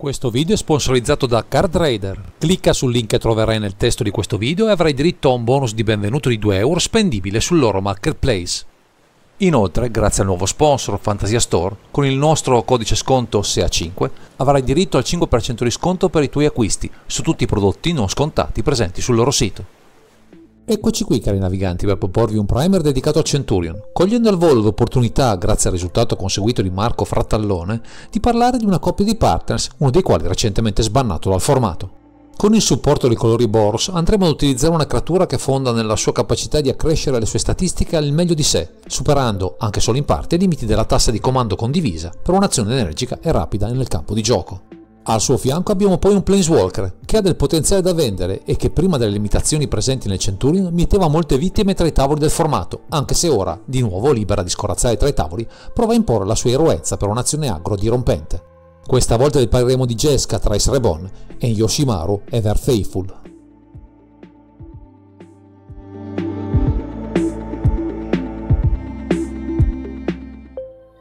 Questo video è sponsorizzato da Card Raider. Clicca sul link che troverai nel testo di questo video e avrai diritto a un bonus di benvenuto di 2 euro spendibile sul loro marketplace. Inoltre, grazie al nuovo sponsor Fantasia Store, con il nostro codice sconto SEA5 avrai diritto al 5% di sconto per i tuoi acquisti su tutti i prodotti non scontati presenti sul loro sito. Eccoci qui, cari naviganti, per proporvi un primer dedicato a Centurion, cogliendo al volo l'opportunità, grazie al risultato conseguito di Marco Frattallone, di parlare di una coppia di partners, uno dei quali recentemente sbannato dal formato. Con il supporto dei colori Boros andremo ad utilizzare una creatura che fonda nella sua capacità di accrescere le sue statistiche al meglio di sé, superando, anche solo in parte, i limiti della tassa di comando condivisa per un'azione energica e rapida nel campo di gioco. Al suo fianco abbiamo poi un Planeswalker che ha del potenziale da vendere e che prima delle limitazioni presenti nel Centurion mieteva molte vittime tra i tavoli del formato, anche se ora, di nuovo libera di scorazzare tra i tavoli, prova a imporre la sua eroezza per un'azione aggro dirompente. Questa volta parleremo di Jeska Thrice Reborn e Yoshimaru Ever Faithful.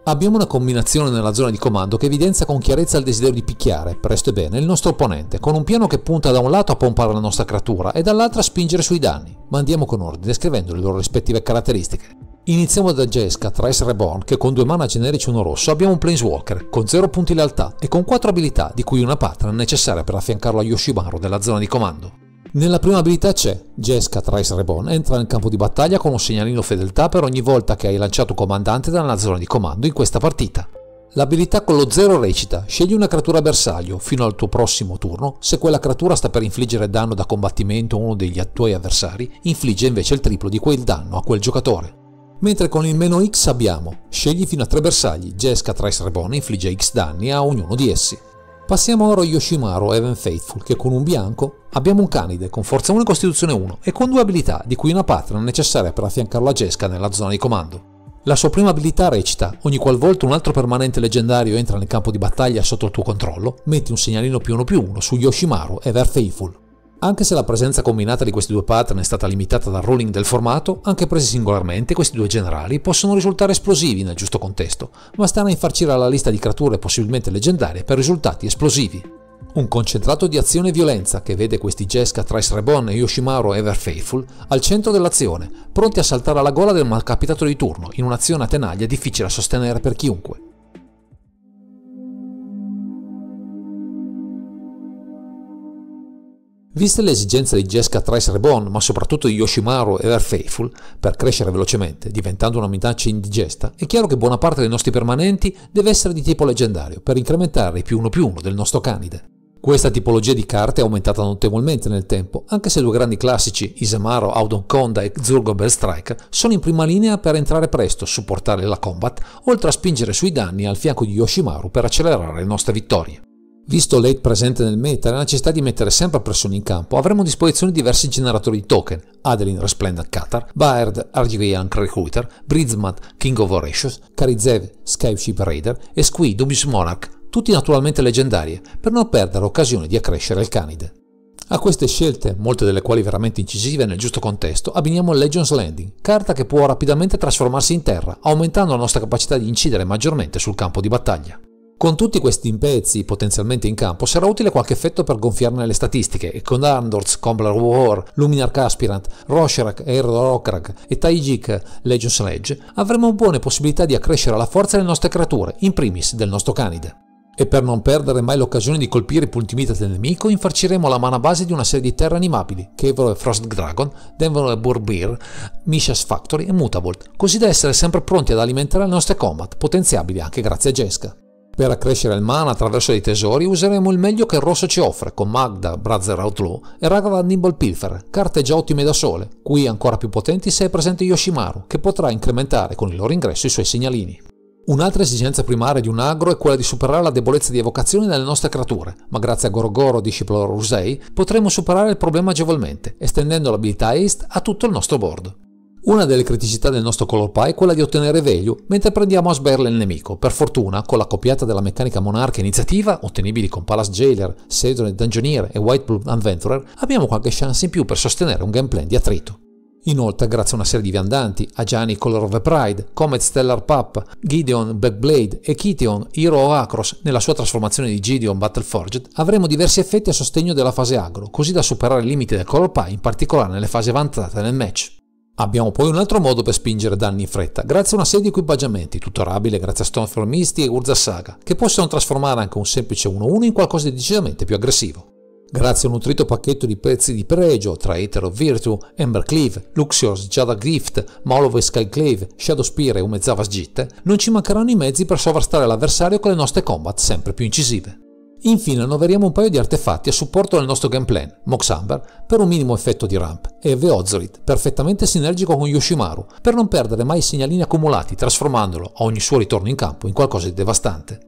Abbiamo una combinazione nella zona di comando che evidenzia con chiarezza il desiderio di picchiare, presto e bene, il nostro opponente, con un piano che punta da un lato a pompare la nostra creatura e dall'altro a spingere sui danni, ma andiamo con ordine, scrivendo le loro rispettive caratteristiche. Iniziamo da Jeska Thrice Reborn, che con 2 mana generici e 1 rosso abbiamo un Planeswalker, con 0 punti lealtà e con 4 abilità, di cui una partner necessaria per affiancarlo a Yoshimaru della zona di comando. Nella prima abilità c'è Jeska Thrice Reborn, entra nel campo di battaglia con un segnalino fedeltà per ogni volta che hai lanciato un comandante dalla zona di comando in questa partita. L'abilità con lo 0 recita: scegli una creatura bersaglio fino al tuo prossimo turno, se quella creatura sta per infliggere danno da combattimento a uno degli tuoi avversari, infligge invece il triplo di quel danno a quel giocatore. Mentre con il -X abbiamo scegli fino a 3 bersagli, Jeska Thrice Reborn infligge X danni a ognuno di essi. Passiamo ora a Yoshimaru Even Faithful, che con un bianco abbiamo un canide con forza 1 e costituzione 1 e con 2 abilità, di cui una partner necessaria per affiancarlo a Jeska nella zona di comando. La sua prima abilità recita: ogni qualvolta un altro permanente leggendario entra nel campo di battaglia sotto il tuo controllo, metti un segnalino +1/+1 su Yoshimaru Ever Faithful. Anche se la presenza combinata di questi 2 pattern è stata limitata dal ruling del formato, anche presi singolarmente questi 2 generali possono risultare esplosivi nel giusto contesto, basterà infarcire la lista di creature possibilmente leggendarie per risultati esplosivi. Un concentrato di azione e violenza che vede questi Jeska Thrice Reborn e Yoshimaru Ever Faithful al centro dell'azione, pronti a saltare alla gola del malcapitato di turno in un'azione a tenaglia difficile da sostenere per chiunque. Viste le esigenze di Jeska Thrice Reborn, ma soprattutto di Yoshimaru Ever Faithful, per crescere velocemente, diventando una minaccia indigesta, è chiaro che buona parte dei nostri permanenti deve essere di tipo leggendario, per incrementare i +1/+1 del nostro canide. Questa tipologia di carte è aumentata notevolmente nel tempo, anche se 2 grandi classici, Isamaru Audon Konda e Zurgo Bellstrike, sono in prima linea per entrare presto, supportare la combat, oltre a spingere sui danni al fianco di Yoshimaru per accelerare le nostre vittorie. Visto l'hate presente nel meta e la necessità di mettere sempre pressione in campo, avremo a disposizione diversi generatori di token: Adeline Resplendent Cathar, Baird Argivian Recruiter, Brizmat King of Horatius, Karizev Skyship Raider e Squee Dubious Monarch, tutti naturalmente leggendarie, per non perdere occasione di accrescere il canide. A queste scelte, molte delle quali veramente incisive nel giusto contesto, abbiniamo Legion's Landing, carta che può rapidamente trasformarsi in terra, aumentando la nostra capacità di incidere maggiormente sul campo di battaglia. Con tutti questi impezzi potenzialmente in campo sarà utile qualche effetto per gonfiarne le statistiche, e con Arndor's Combler War, Luminarch Aspirant, Rosharak Erorokrak e Taijik Legion's Ledge avremo buone possibilità di accrescere la forza delle nostre creature, in primis del nostro canide. E per non perdere mai l'occasione di colpire i punti vita del nemico, infarciremo la mana base di una serie di terre animabili, Cavero e Frost Dragon, Denver e Burbir, Mishas Factory e Mutavolt, così da essere sempre pronti ad alimentare le nostre combat, potenziabili anche grazie a Jeska. Per accrescere il mana attraverso dei tesori useremo il meglio che il rosso ci offre con Magda, Brother Outlaw e Ragavan Nimble Pilfer, carte già ottime da sole, qui ancora più potenti se è presente Yoshimaru, che potrà incrementare con il loro ingresso i suoi segnalini. Un'altra esigenza primaria di un agro è quella di superare la debolezza di evocazione delle nostre creature, ma grazie a Gorogoro Disciple Rusei potremo superare il problema agevolmente, estendendo l'abilità Haste a tutto il nostro board. Una delle criticità del nostro color pie è quella di ottenere value mentre prendiamo a sberle il nemico. Per fortuna, con la coppiata della meccanica monarca iniziativa, ottenibili con Palace Jailer, Seidon Dungeoneer e White Blood Adventurer, abbiamo qualche chance in più per sostenere un gameplay di attrito. Inoltre, grazie a una serie di viandanti, Ajani Color of the Pride, Comet Stellar Pup, Gideon Blackblade e Kitheon Hero of Akros nella sua trasformazione di Gideon Battleforged, avremo diversi effetti a sostegno della fase agro, così da superare i limiti del Color Pie, in particolare nelle fasi avanzate nel match. Abbiamo poi un altro modo per spingere danni in fretta, grazie a una serie di equipaggiamenti, tutorabile grazie a Stormfall Misty e Urza Saga, che possono trasformare anche un semplice 1-1 in qualcosa di decisamente più aggressivo. Grazie a un nutrito pacchetto di pezzi di pregio tra Aether of Virtue, Embercleave, Luxior's Jada Gift, Maul of Skyclave, Shadow Spear e Umezavas Gitte, non ci mancheranno i mezzi per sovrastare l'avversario con le nostre combat sempre più incisive. Infine annoveriamo un paio di artefatti a supporto del nostro gameplan, Mox Amber per un minimo effetto di ramp e Veozorit, perfettamente sinergico con Yoshimaru, per non perdere mai i segnalini accumulati, trasformandolo a ogni suo ritorno in campo in qualcosa di devastante.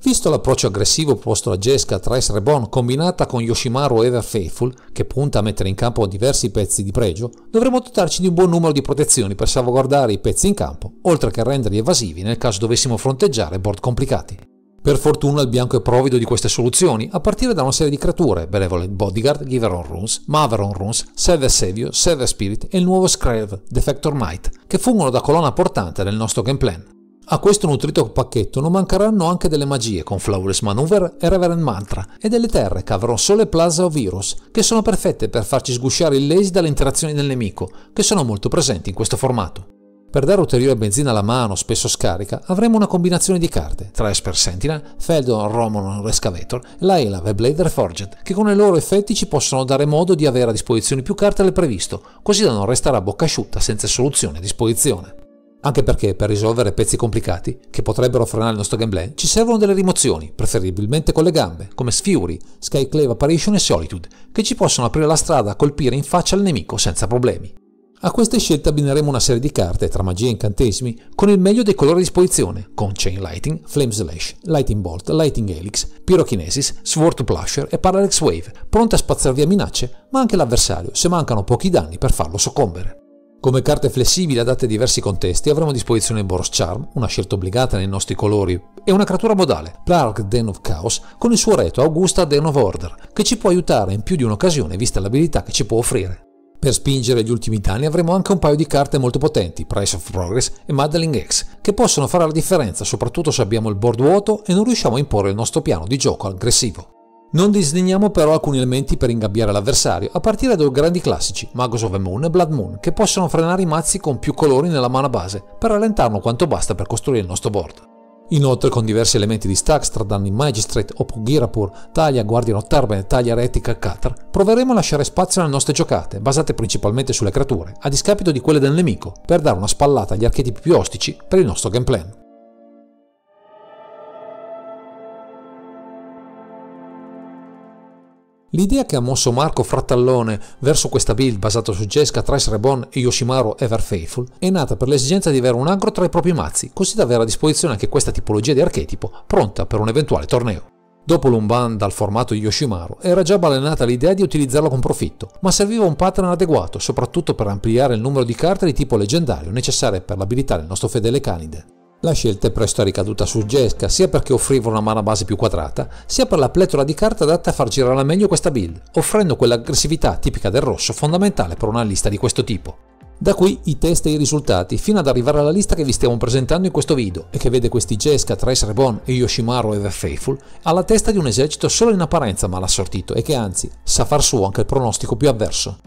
Visto l'approccio aggressivo proposto da Jeska Thrice Reborn combinata con Yoshimaru Ever Faithful, che punta a mettere in campo diversi pezzi di pregio, dovremo dotarci di un buon numero di protezioni per salvaguardare i pezzi in campo, oltre che renderli evasivi nel caso dovessimo fronteggiare board complicati. Per fortuna il bianco è provvido di queste soluzioni, a partire da una serie di creature, Benevolent Bodyguard, Giver on Runes, Mother on Runes, Sever Savior, Sever Spirit e il nuovo Screv, Defector Might, che fungono da colonna portante del nostro gameplan. A questo nutrito pacchetto non mancheranno anche delle magie con Flawless Maneuver e Reverend Mantra e delle terre Cavern Soul e Plaza of Heroes, che sono perfette per farci sgusciare illesi dalle interazioni del nemico, che sono molto presenti in questo formato. Per dare ulteriore benzina alla mano, spesso scarica, avremo una combinazione di carte tra Esper Sentinel, Feldon Romulan Rescavator e Laela The Blade Reforged, che con i loro effetti ci possono dare modo di avere a disposizione più carte del previsto, così da non restare a bocca asciutta senza soluzione a disposizione. Anche perché per risolvere pezzi complicati, che potrebbero frenare il nostro gameplay, ci servono delle rimozioni, preferibilmente con le gambe, come Sfury, Skyclave Apparition e Solitude, che ci possono aprire la strada a colpire in faccia il nemico senza problemi. A queste scelte abbineremo una serie di carte tra magie e incantesimi con il meglio dei colori a disposizione, con Chain Lighting, Flame Slash, Lightning Bolt, Lighting Helix, Pyrokinesis, Sword Plusher e Parallax Wave, pronte a spazzare via minacce, ma anche l'avversario se mancano pochi danni per farlo soccombere. Come carte flessibili adatte a diversi contesti avremo a disposizione Boros Charm, una scelta obbligata nei nostri colori, e una creatura modale, Plark Den of Chaos, con il suo reto Augusta Den of Order, che ci può aiutare in più di un'occasione vista l'abilità che ci può offrire. Per spingere gli ultimi danni avremo anche un paio di carte molto potenti, Price of Progress e Madeline X, che possono fare la differenza soprattutto se abbiamo il board vuoto e non riusciamo a imporre il nostro piano di gioco aggressivo. Non disdegniamo però alcuni elementi per ingabbiare l'avversario, a partire dai grandi classici, Magus of the Moon e Blood Moon, che possono frenare i mazzi con più colori nella mana base, per rallentarlo quanto basta per costruire il nostro board. Inoltre, con diversi elementi di stacks tra danni Magistrate, Opugirapur, Talia, Guardian of Tarben e Talia Retica e Katar, proveremo a lasciare spazio alle nostre giocate, basate principalmente sulle creature, a discapito di quelle del nemico, per dare una spallata agli archetipi più ostici per il nostro gameplan. L'idea che ha mosso Marco Frattallone verso questa build basata su Jeska Thrice Reborn e Yoshimaru Ever Faithful è nata per l'esigenza di avere un aggro tra i propri mazzi, così da avere a disposizione anche questa tipologia di archetipo pronta per un eventuale torneo. Dopo l'unban dal formato di Yoshimaru era già balenata l'idea di utilizzarlo con profitto, ma serviva un pattern adeguato, soprattutto per ampliare il numero di carte di tipo leggendario necessarie per l'abilità del nostro fedele Canide. La scelta è presto ricaduta su Jeska, sia perché offriva una mana base più quadrata, sia per la pletora di carte adatte a far girare al meglio questa build, offrendo quell'aggressività tipica del rosso fondamentale per una lista di questo tipo. Da qui i test e i risultati, fino ad arrivare alla lista che vi stiamo presentando in questo video e che vede questi Jeska, Thrice Reborn e Yoshimaru Ever Faithful alla testa di un esercito solo in apparenza mal assortito e che anzi sa far suo anche il pronostico più avverso.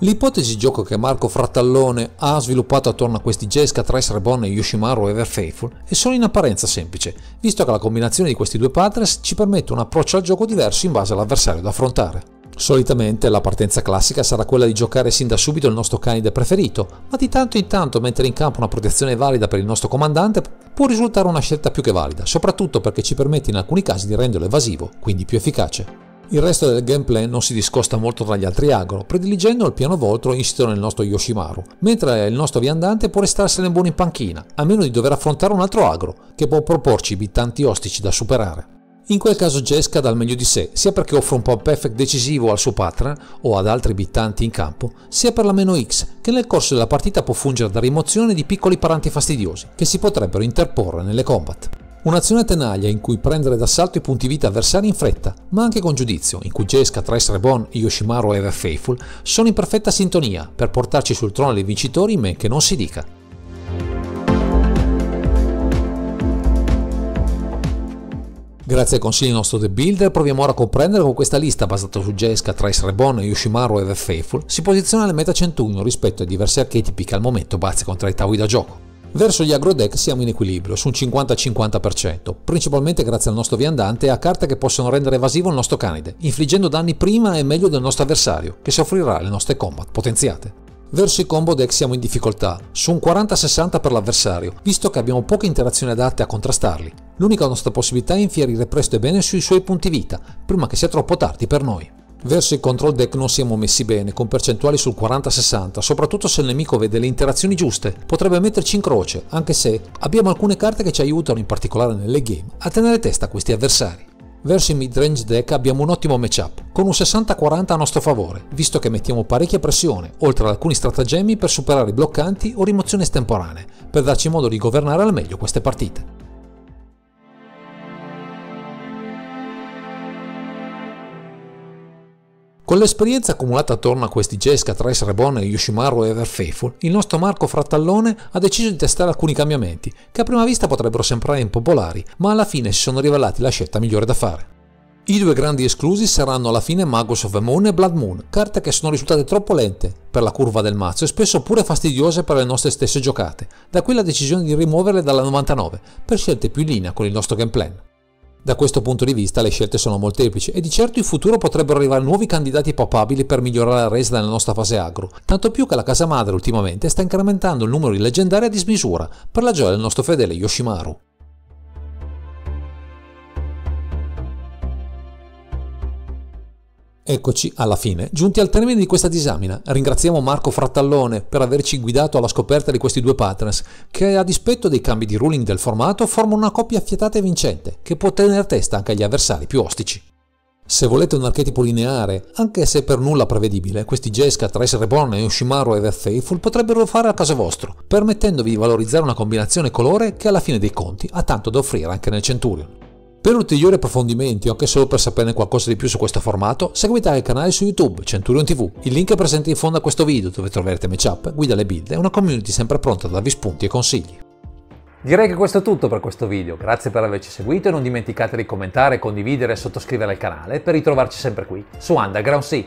L'ipotesi di gioco che Marco Frattallone ha sviluppato attorno a questi Jeska, Thrice Reborn e Yoshimaru Ever Faithful è solo in apparenza semplice, visto che la combinazione di questi due patterns ci permette un approccio al gioco diverso in base all'avversario da affrontare. Solitamente la partenza classica sarà quella di giocare sin da subito il nostro Canide preferito, ma di tanto in tanto mettere in campo una protezione valida per il nostro comandante può risultare una scelta più che valida, soprattutto perché ci permette in alcuni casi di renderlo evasivo, quindi più efficace. Il resto del gameplay non si discosta molto tra gli altri aggro, prediligendo il piano voltro insito nel nostro Yoshimaru, mentre il nostro viandante può restarsene buono in panchina, a meno di dover affrontare un altro aggro, che può proporci tanti ostici da superare. In quel caso Jeska dà il meglio di sé, sia perché offre un pump effect decisivo al suo partner o ad altri bittanti in campo, sia per la meno X, che nel corso della partita può fungere da rimozione di piccoli paranti fastidiosi, che si potrebbero interporre nelle combat. Un'azione a tenaglia in cui prendere d'assalto i punti vita avversari in fretta, ma anche con giudizio, in cui Jeska, Trace Reborn, Yoshimaru e Ever Faithful sono in perfetta sintonia per portarci sul trono dei vincitori in men che non si dica. Grazie ai consigli del nostro The Builder proviamo ora a comprendere con questa lista basata su Jeska, Trace Reborn, Yoshimaru e Ever Faithful si posiziona nel meta 101 rispetto ai diversi archetipi che al momento bazzicano tra i tavoli da gioco. Verso gli agro deck siamo in equilibrio, su un 50-50%, principalmente grazie al nostro viandante e a carte che possono rendere evasivo il nostro Canide, infliggendo danni prima e meglio del nostro avversario, che soffrirà le nostre combat potenziate. Verso i combo deck siamo in difficoltà, su un 40-60 per l'avversario, visto che abbiamo poche interazioni adatte a contrastarli. L'unica nostra possibilità è infierire presto e bene sui suoi punti vita, prima che sia troppo tardi per noi. Verso il control deck non siamo messi bene, con percentuali sul 40-60, soprattutto se il nemico vede le interazioni giuste, potrebbe metterci in croce, anche se abbiamo alcune carte che ci aiutano, in particolare nelle game, a tenere testa a questi avversari. Verso il mid-range deck abbiamo un ottimo matchup, con un 60-40 a nostro favore, visto che mettiamo parecchia pressione, oltre ad alcuni stratagemmi per superare i bloccanti o rimozioni estemporanee, per darci modo di governare al meglio queste partite. Con l'esperienza accumulata attorno a questi Jeska, Trace Reborn, Yoshimaru e Ever Faithful, il nostro Marco Frattallone ha deciso di testare alcuni cambiamenti, che a prima vista potrebbero sembrare impopolari, ma alla fine si sono rivelati la scelta migliore da fare. I due grandi esclusi saranno alla fine Magus of the Moon e Blood Moon, carte che sono risultate troppo lente per la curva del mazzo e spesso pure fastidiose per le nostre stesse giocate, da qui la decisione di rimuoverle dalla 99, per scelte più in linea con il nostro game plan. Da questo punto di vista le scelte sono molteplici e di certo in futuro potrebbero arrivare nuovi candidati popabili per migliorare la resa nella nostra fase agro, tanto più che la casa madre ultimamente sta incrementando il numero di leggendari a dismisura, per la gioia del nostro fedele Yoshimaru. Eccoci alla fine, giunti al termine di questa disamina. Ringraziamo Marco Frattallone per averci guidato alla scoperta di questi due partners, che a dispetto dei cambi di ruling del formato formano una coppia affiatata e vincente, che può tenere testa anche agli avversari più ostici. Se volete un archetipo lineare, anche se per nulla prevedibile, questi Jeska, Trace Reborn e Yoshimaru e Ever Faithful potrebbero fare al caso vostro, permettendovi di valorizzare una combinazione colore che alla fine dei conti ha tanto da offrire anche nel Centurion. Per ulteriori approfondimenti o anche solo per saperne qualcosa di più su questo formato, seguite il canale su YouTube Centurion TV. Il link è presente in fondo a questo video, dove troverete matchup, guida alle build e una community sempre pronta a darvi spunti e consigli. Direi che questo è tutto per questo video, grazie per averci seguito e non dimenticate di commentare, condividere e sottoscrivere il canale per ritrovarci sempre qui su Underground Sea.